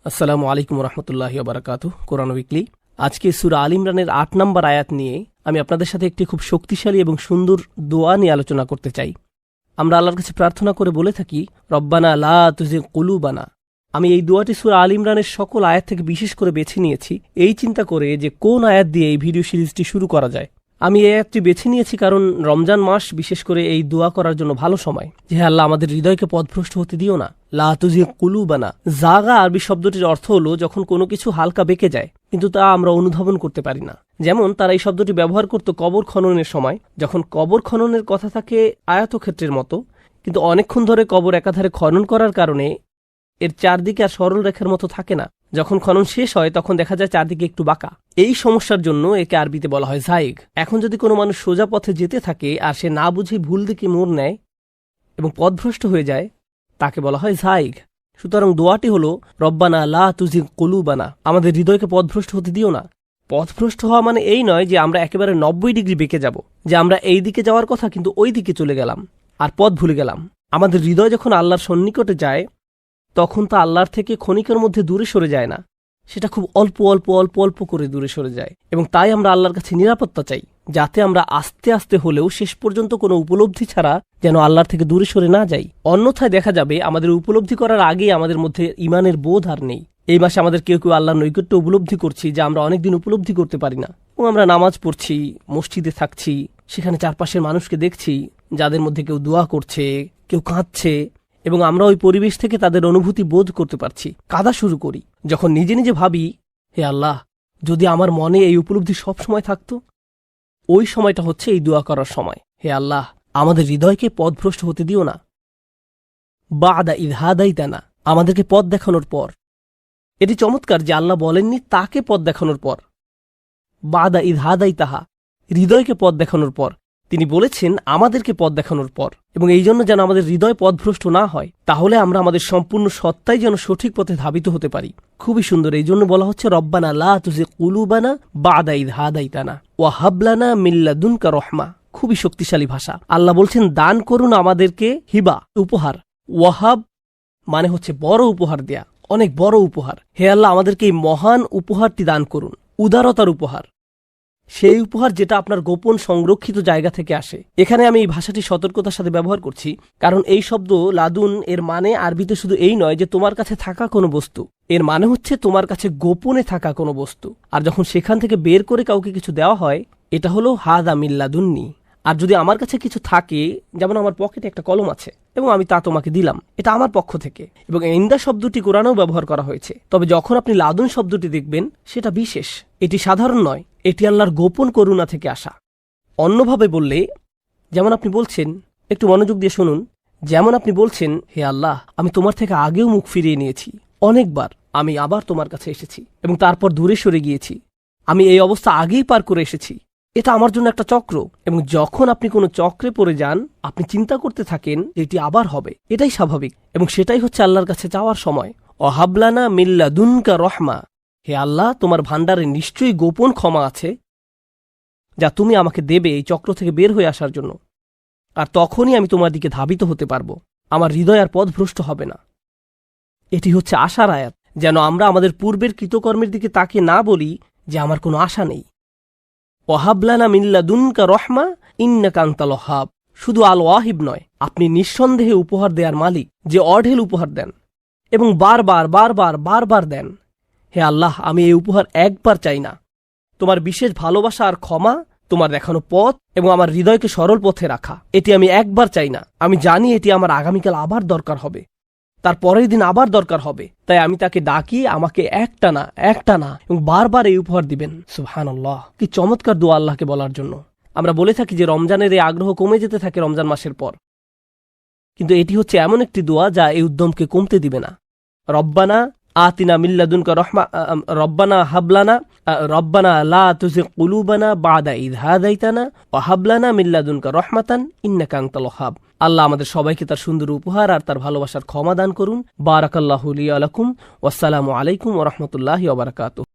আসসালামু আলাইকুম রহমতুল্লাহি ওবারাকাতুহু। কোরআন উইকলি আজকে সূরা আল ইমরানের ৮ নম্বর আয়াত নিয়ে আমি আপনাদের সাথে একটি খুব শক্তিশালী এবং সুন্দর দোয়া নিয়ে আলোচনা করতে চাই। আমরা আল্লাহর কাছে প্রার্থনা করে বলে থাকি, রব্বানা লা তুজিগ কুলুবানা। আমি এই দোয়াটি সূরা আল ইমরানের সকল আয়াত থেকে বিশেষ করে বেছে নিয়েছি এই চিন্তা করে যে কোন আয়াত দিয়ে এই ভিডিও সিরিজটি শুরু করা যায়। আমি এই আয়াতটি বেছে নিয়েছি কারণ রমজান মাস বিশেষ করে এই দোয়া করার জন্য ভালো সময়, যে আল্লাহ আমাদের হৃদয়কে পথভ্রষ্ট হতে দিও না। লা তুজিগ কুলুবানা। জাগা আরবি শব্দটির অর্থ হলো যখন কোনো কিছু হালকা বেঁকে যায় কিন্তু তা আমরা অনুধাবন করতে পারি না। যেমন তারা এই শব্দটি ব্যবহার করত কবর খননের সময়, যখন কবর খননের কথা থাকে আয়তক্ষেত্রের মতো, কিন্তু অনেকক্ষণ ধরে কবর একাধারে খনন করার কারণে এর চারদিকে আর সরল রেখার মতো থাকে না। যখন খনন শেষ হয় তখন দেখা যায় চারদিকে একটু বাঁকা। এই সমস্যার জন্য একে আরবিতে বলা হয় জাইগ। এখন যদি কোনো মানুষ সোজা পথে যেতে থাকে আর সে না বুঝে ভুল দিকে মোড় নেয় এবং পথভ্রষ্ট হয়ে যায়, তাকে বলা হয় জাইগ। সুতরাং দোয়াটি হলো রব্বানা লা তুজিগ কুলুবানা, আমাদের হৃদয়কে পথভ্রষ্ট হতে দিও না। পথভ্রষ্ট হওয়া মানে এই নয় যে আমরা একেবারে 90 ডিগ্রি বেঁকে যাব, যে আমরা এই দিকে যাওয়ার কথা কিন্তু ওই দিকে চলে গেলাম আর পথ ভুলে গেলাম। আমাদের হৃদয় যখন আল্লাহর সন্নিকটে যায় তখন তা আল্লাহর থেকে ক্ষণিকের মধ্যে দূরে সরে যায় না, সেটা খুব অল্প অল্প অল্প অল্প করে দূরে সরে যায়। এবং তাই আমরা আল্লাহর কাছে নিরাপত্তা চাই, যাতে আমরা আস্তে আস্তে হলেও শেষ পর্যন্ত কোনো উপলব্ধি ছাড়া যেন আল্লাহর থেকে দূরে সরে না যাই। অন্যথায় দেখা যাবে আমাদের উপলব্ধি করার আগেই আমাদের মধ্যে ঈমানের বোধ আর নেই। এই মাসে আমাদের কেউ কেউ আল্লাহর নৈকট্য উপলব্ধি করছি যা আমরা অনেকদিন উপলব্ধি করতে পারি না। এবং আমরা নামাজ পড়ছি, মসজিদে থাকছি, সেখানে চারপাশের মানুষকে দেখছি যাদের মধ্যে কেউ দোয়া করছে, কেউ কাঁদছে, এবং আমরা ওই পরিবেশ থেকে তাদের অনুভূতি বোধ করতে পারছি। কাঁদা শুরু করি যখন নিজে নিজে ভাবি, হে আল্লাহ, যদি আমার মনে এই উপলব্ধি সব সময় থাকতো। ওই সময়টা হচ্ছে এই দোয়া করার সময়। হে আল্লাহ, আমাদের হৃদয়কে পথভ্রষ্ট হতে দিও না। বাদা ইয হাদাইতানা, আমাদেরকে পথ দেখানোর পর। এটি চমৎকার যে আল্লাহ বলেননি তাকে পথ দেখানোর পর। বাদা ইয হাদাইতাহা, হৃদয়কে পথ দেখানোর পর। তিনি বলেছেন আমাদেরকে পথ দেখানোর পর। এবং এই জন্য যেন আমাদের হৃদয় পথভ্রষ্ট না হয়, তাহলে আমরা আমাদের সম্পূর্ণ সত্তাই যেন সঠিক পথে ধাবিত হতে পারি। খুবই সুন্দর। এই জন্য বলা হচ্ছে রব্বানা লা তুজিগ কুলুবানা বাদা ইয হাদাইতানা ওয়া হাব লানা মিন লাদুনকা রহমা। খুবই শক্তিশালী ভাষা। আল্লাহ বলছেন দান করুন আমাদেরকে হিবা, উপহার। ওয়াহাব মানে হচ্ছে বড় উপহার দেয়া, অনেক বড় উপহার। হে আল্লাহ, আমাদেরকে এই মহান উপহারটি দান করুন, উদারতার উপহার, সেই উপহার যেটা আপনার গোপন সংরক্ষিত জায়গা থেকে আসে। এখানে আমি এই ভাষাটি সতর্কতার সাথে ব্যবহার করছি, কারণ এই শব্দ লাদুন এর মানে আরবিতে শুধু এই নয় যে তোমার কাছে থাকা কোনো বস্তু। এর মানে হচ্ছে তোমার কাছে গোপনে থাকা কোনো বস্তু। আর যখন সেখান থেকে বের করে কাউকে কিছু দেওয়া হয়, এটা হলো হাদা মিন লাদুন্নি। আর যদি আমার কাছে কিছু থাকে, যেমন আমার পকেটে একটা কলম আছে এবং আমি তা তোমাকে দিলাম, এটা আমার পক্ষ থেকে। এবং ইন্দা শব্দটি কোরআনেও ব্যবহার করা হয়েছে। তবে যখন আপনি লাদুন শব্দটি দেখবেন সেটা বিশেষ, এটি সাধারণ নয়, এটি আল্লাহর গোপন করুণা থেকে আসা। অন্যভাবে বললে, যেমন আপনি বলছেন, একটু মনোযোগ দিয়ে শুনুন, যেমন আপনি বলছেন, হে আল্লাহ, আমি তোমার থেকে আগেও মুখ ফিরিয়ে নিয়েছি, অনেকবার আমি আবার তোমার কাছে এসেছি এবং তারপর দূরে সরে গিয়েছি। আমি এই অবস্থা আগেই পার করে এসেছি। এটা আমার জন্য একটা চক্র। এবং যখন আপনি কোনো চক্রে পড়ে যান, আপনি চিন্তা করতে থাকেন এটি আবার হবে। এটাই স্বাভাবিক এবং সেটাই হচ্ছে আল্লাহর কাছে চাওয়ার সময়। ওয়াহাবলানা মিন লাদুনকা রহমা, হে আল্লাহ, তোমার ভান্ডারে নিশ্চয়ই গোপন ক্ষমা আছে যা তুমি আমাকে দেবে এই চক্র থেকে বের হয়ে আসার জন্য। আর তখনই আমি তোমার দিকে ধাবিত হতে পারবো, আমার হৃদয় আর পথভ্রষ্ট হবে না। এটি হচ্ছে আশার আয়াত, যেন আমরা আমাদের পূর্বের কৃতকর্মের দিকে তাকে না বলি যে আমার কোনো আশা নেই। ওয়াহাবলানা মিন লাদুনকা রহমা ইন্নাকা আনতাল ওয়াহ্হাব। শুধু আল ওয়াহিব নয়, আপনি নিঃসন্দেহে উপহার দেওয়ার মালিক, যে অঢেল উপহার দেন এবং বারবার বারবার বারবার দেন। হে আল্লাহ, আমি এই উপহার একবার চাই না। তোমার বিশেষ ভালোবাসা আর ক্ষমা, তোমার দেখানো পথ এবং আমার হৃদয়কে সরল পথে রাখা, এটি আমি একবার চাই না। আমি জানি এটি আমার আগামীকাল আবার দরকার হবে, তার পরের দিন আবার দরকার হবে। তাই আমি তাকে ডাকি আমাকে একটা না এবং বারবার এই উপহার দিবেন। সুবহানাল্লাহ, কি চমৎকার দোয়া আল্লাহকে বলার জন্য। আমরা বলে থাকি যে রমজানের এই আগ্রহ কমে যেতে থাকে রমজান মাসের পর, কিন্তু এটি হচ্ছে এমন একটি দোয়া যা এই উদ্যমকে কমতে দিবে না। রব্বানা আতিনা মিন লাদুনকা রহমা, রব্বানা হাবলানা, রব্বানা লা তুজিগ কুলুবানা বাদা ইয হাদাইতানা ওয়া হাবলানা মিন লাদুনকা রহমাতান ইন্নাকা আনতাল ওয়াহ্হাব। আল্লাহ আমাদের সবাইকে তার সুন্দর উপহার আর তার ভালোবাসার ক্ষমা দান করুন। বারাকাল্লাহু লি ওয়া লাকুম। ওয়াসসালামু আলাইকুম ওয়া রাহমাতুল্লাহি ওয়া বারাকাতুহু।